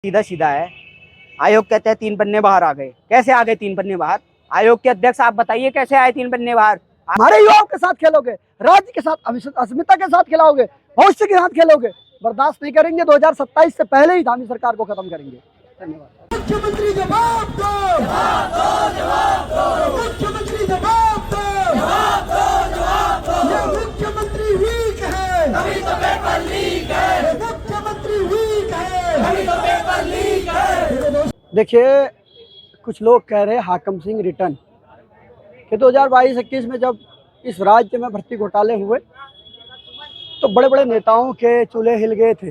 सीधा सीधा है। आयोग कहते हैं 3 पन्ने बाहर आ गए। कैसे आ गए 3 पन्ने बाहर? आयोग के अध्यक्ष आप बताइए कैसे आए 3 पन्ने बाहर? हमारे युवाओं के साथ खेलोगे, राज्य के साथ अस्मिता के साथ खिलाओगे, भविष्य के साथ खेलोगे। बर्दाश्त नहीं करेंगे। 2027 से पहले ही धामी सरकार को खत्म करेंगे। धन्यवाद। मुख्यमंत्री जवाब दो, जवाब दो, जवाब दो। मुख्यमंत्री जवाब दो, जवाब दो, जवाब दो। ये मुख्यमंत्री वीक है, तभी तो पेपर लीक है। मुख्यमंत्री वीक है, तभी तो पेपर लीक है। देखिए, कुछ लोग कह रहे हैं हाकम सिंह रिटर्न कि 2022-21 में जब इस राज्य में भर्ती घोटाले हुए तो बड़े बड़े नेताओं के चूल्हे हिल गए थे।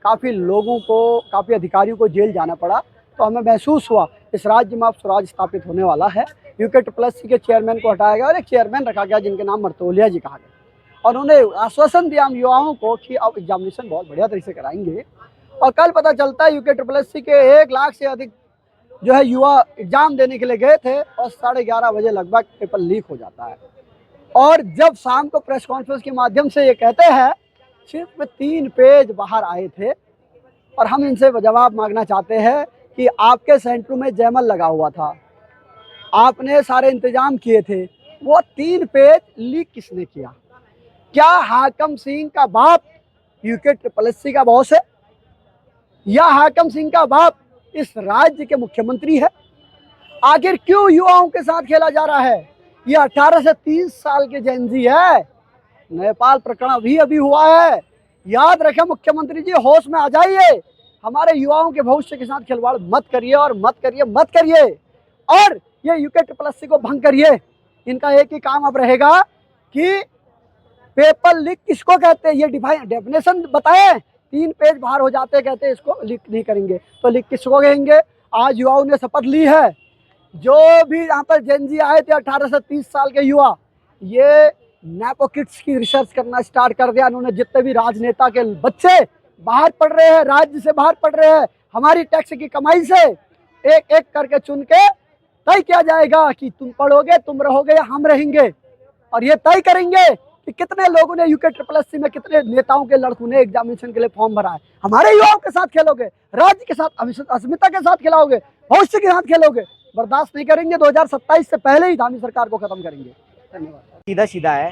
काफ़ी लोगों को, काफ़ी अधिकारियों को जेल जाना पड़ा। तो हमें महसूस हुआ इस राज्य में अब स्वराज स्थापित होने वाला है। यूके के चेयरमैन को हटाया गया और एक चेयरमैन रखा गया जिनके नाम मर्तोलिया जी कहा गया। और उन्होंने आश्वासन दिया हम युवाओं को कि अब एग्जामिनेशन बहुत बढ़िया तरीके से कराएंगे। और कल पता चलता है यूके के 1 लाख से अधिक जो है युवा एग्जाम देने के लिए गए थे और 11:30 बजे लगभग पेपर लीक हो जाता है। और जब शाम को प्रेस कॉन्फ्रेंस के माध्यम से ये कहते हैं सिर्फ 3 पेज बाहर आए थे। और हम इनसे जवाब मांगना चाहते हैं कि आपके सेंटर में जयमल लगा हुआ था, आपने सारे इंतजाम किए थे, वो 3 पेज लीक किसने किया? क्या हाकम सिंह का बाप यूके का बॉस है या हाकम सिंह का बाप इस राज्य के मुख्यमंत्री है? आखिर क्यों युवाओं के साथ खेला जा रहा है? ये 18 से 30 साल के जेनजी है। नेपाल प्रकरण अभी हुआ है। याद रखें मुख्यमंत्री जी, होश में आ जाइए। हमारे युवाओं के भविष्य के साथ खिलवाड़ मत करिए और मत करिए, मत करिए। और ये यूके को भंग करिए। इनका एक ही काम अब रहेगा कि पेपर लीक किसको कहते हैं ये डेफिनेशन बताएं। 3 पेज बाहर हो जाते, कहते हैं इसको लीक नहीं करेंगे, तो लीक किसको कहेंगे? आज युवाओं ने शपथ ली है। जो भी यहाँ पर जेनजी आए थे 18 से 30 साल के युवा, ये नेपो किड्स की रिसर्च करना स्टार्ट कर दिया। उन्होंने जितने भी राजनेता के बच्चे बाहर पढ़ रहे हैं, राज्य से बाहर पढ़ रहे हैं, हमारी टैक्स की कमाई से एक एक करके चुन के तय किया जाएगा कि तुम पढ़ोगे, तुम रहोगे या हम रहेंगे। और ये तय करेंगे कि कितने लोगों ने यूके में, कितने नेताओं के लड़कों ने एग्जामिनेशन के लिए फॉर्म भरा है। हमारे युवाओं के साथ खेलोगे, राज्य के साथ अस्मिता के साथ खिलाओगे, भविष्य के साथ खेलोगे। बर्दाश्त नहीं करेंगे। 2027 से पहले ही धामी सरकार को खत्म करेंगे। धन्यवाद। सीधा सीधा है।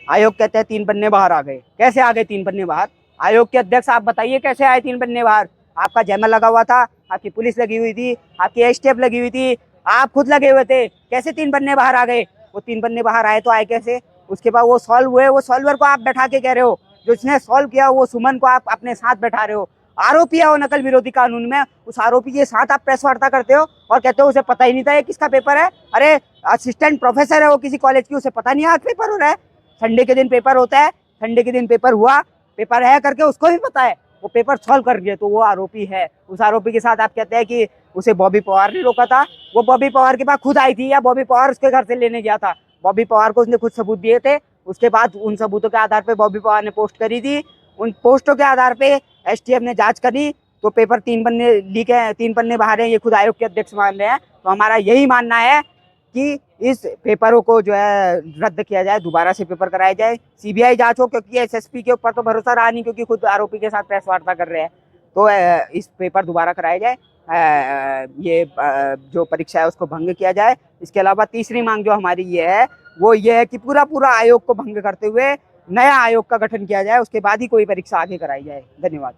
आयोग कहते हैं 3 पन्ने बाहर आ गए। कैसे आ गए 3 पन्ने बाहर? आयोग के अध्यक्ष आप बताइए कैसे आए 3 पन्ने बाहर? आपका जयमल लगा हुआ था, आपकी पुलिस लगी हुई थी, आपकी एसटीएफ लगी हुई थी, आप खुद लगे हुए थे। कैसे 3 पन्ने बाहर आ गए? वो 3 पन्ने बाहर आए तो आए कैसे? उसके बाद वो सॉल्व हुए, वो सॉल्वर को आप बैठा के कह रहे हो, जो इसने सॉल्व किया वो सुमन को आप अपने साथ बैठा रहे हो। आरोपी है वो नकल विरोधी कानून में, उस आरोपी के साथ आप प्रेस वार्ता करते हो और कहते हो उसे पता ही नहीं था ये किसका पेपर है। अरे असिस्टेंट प्रोफेसर है वो किसी कॉलेज की, उसे पता नहीं आज पेपर हो रहा है। संडे के दिन पेपर होता है, संडे के दिन पेपर हुआ, पेपर है करके उसको भी पता है, वो पेपर सॉल्व कर दिया, तो वो आरोपी है। उस आरोपी के साथ आप कहते हैं कि उसे बॉबी पवार ने रोका था। वो बॉबी पवार के पास खुद आई थी या बॉबी पवार उसके घर से लेने गया था? बॉबी पवार को उसने खुद सबूत दिए थे। उसके बाद उन सबूतों के आधार पे बॉबी पवार ने पोस्ट करी थी। उन पोस्टों के आधार पे एसटीएफ ने जांच करी तो पेपर 3 पन्ने लीक है, 3 पन्ने बाहर हैं, ये खुद आयोग के अध्यक्ष मान रहे हैं। तो हमारा यही मानना है कि इस पेपरों को जो है रद्द किया जाए, दोबारा से पेपर कराया जाए, सीबीआई जांच हो, क्योंकि एसएसपी के ऊपर तो भरोसा रहा नहीं, क्योंकि खुद आरोपी के साथ प्रेस वार्ता कर रहे हैं। तो इस पेपर दोबारा कराया जाए, ये जो परीक्षा है उसको भंग किया जाए। इसके अलावा तीसरी मांग जो हमारी ये है वो ये है कि पूरा आयोग को भंग करते हुए नया आयोग का गठन किया जाए, उसके बाद ही कोई परीक्षा आगे कराई जाए। धन्यवाद।